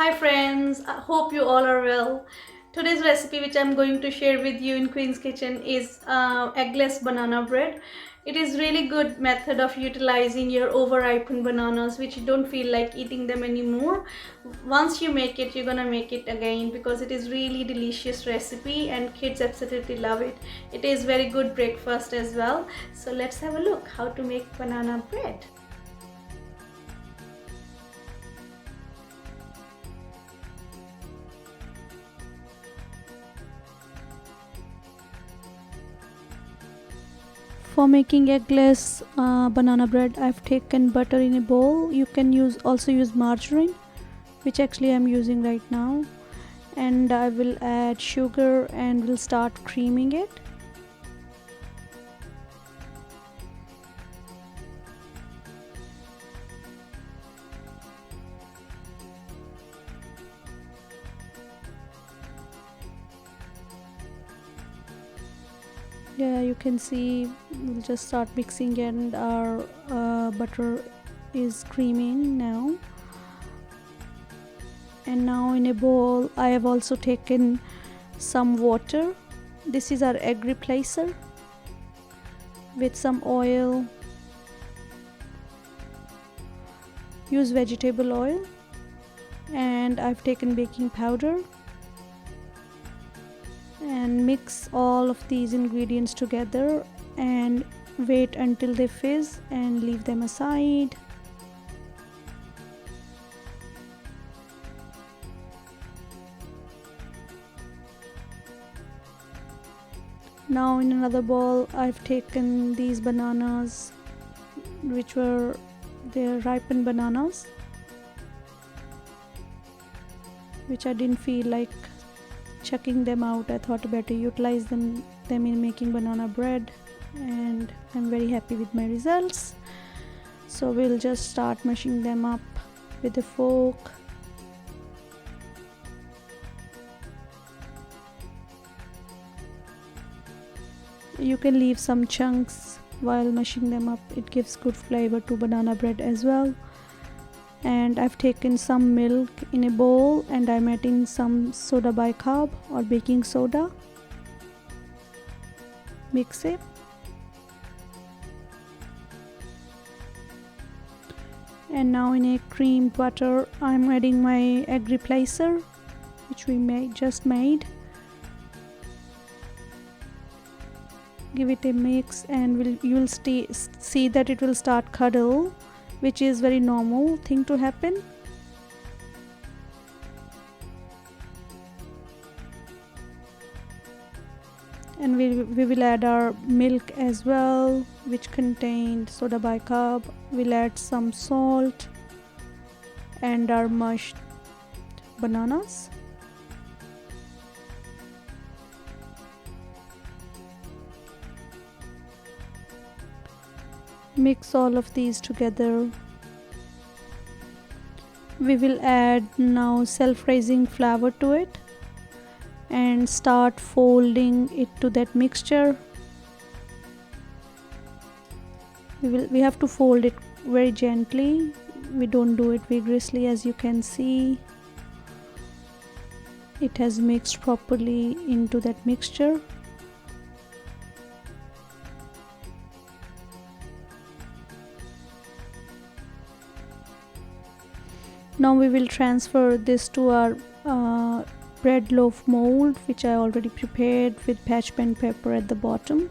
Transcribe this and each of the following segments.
Hi friends, I hope you all are well. Today's recipe which I'm going to share with you in Queen's Kitchen is eggless banana bread. It is really good method of utilizing your overripened bananas which you don't feel like eating them anymore. Once you make it, you're gonna make it again because it is really delicious recipe and kids absolutely love it. It is very good breakfast as well. So let's have a look how to make banana bread. For making eggless banana bread, I've taken butter in a bowl. You can also use margarine, which actually I'm using right now. And I will add sugar and will start creaming it. Yeah, you can see we'll just start mixing and our butter is creaming now. And now in a bowl I have also taken some water. This is our egg replacer with some oil. Use vegetable oil, and I've taken baking powder, and mix all of these ingredients together and wait until they fizz and leave them aside. Now in another bowl I've taken these bananas, which were their ripened bananas, which I didn't feel like chucking them out. I thought better utilize them in making banana bread, and I'm very happy with my results. So we'll just start mashing them up with a fork. You can leave some chunks while mashing them up. It gives good flavor to banana bread as well. And I've taken some milk in a bowl, and I'm adding some soda bicarb or baking soda. Mix it. And now in a creamed butter I'm adding my egg replacer, which we just made. Give it a mix, and you will see that it will start curdle, which is very normal thing to happen. And we will add our milk as well, which contained soda bicarb. We'll add some salt and our mashed bananas. Mix all of these together. We will add now self-raising flour to it and start folding it to that mixture. We have to fold it very gently. We don't do it vigorously. As you can see, it has mixed properly into that mixture. Now we will transfer this to our bread loaf mold, which I already prepared with parchment paper at the bottom,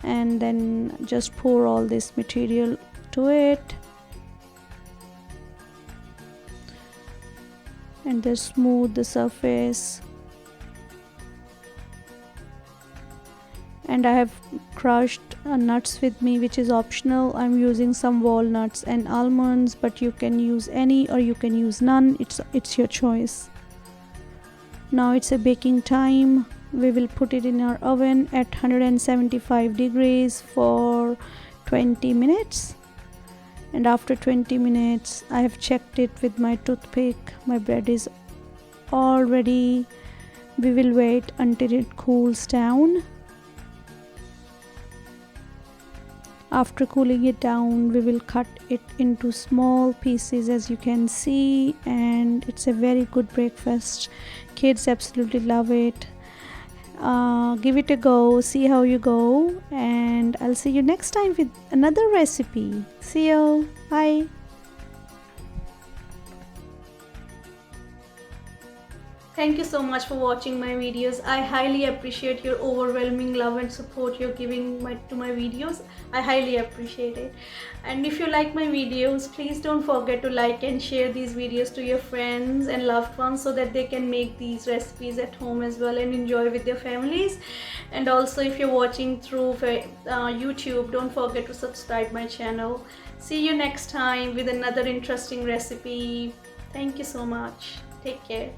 and then just pour all this material to it and just smooth the surface. And I have crushed nuts with me, which is optional. I'm using some walnuts and almonds, but you can use any or you can use none. It's your choice. Now it's a baking time. We will put it in our oven at 175 degrees for 20 minutes. And after 20 minutes, I have checked it with my toothpick. My bread is all ready. We will wait until it cools down. After cooling it down, we will cut it into small pieces, as you can see, and it's a very good breakfast. Kids absolutely love it. Give it a go, see how you go, and I'll see you next time with another recipe. See you. Bye. Thank you so much for watching my videos. I highly appreciate your overwhelming love and support you're giving to my videos. I highly appreciate it. And if you like my videos, please don't forget to like and share these videos to your friends and loved ones so that they can make these recipes at home as well and enjoy with their families. And also, if you're watching through YouTube, don't forget to subscribe my channel. See you next time with another interesting recipe. Thank you so much. Take care.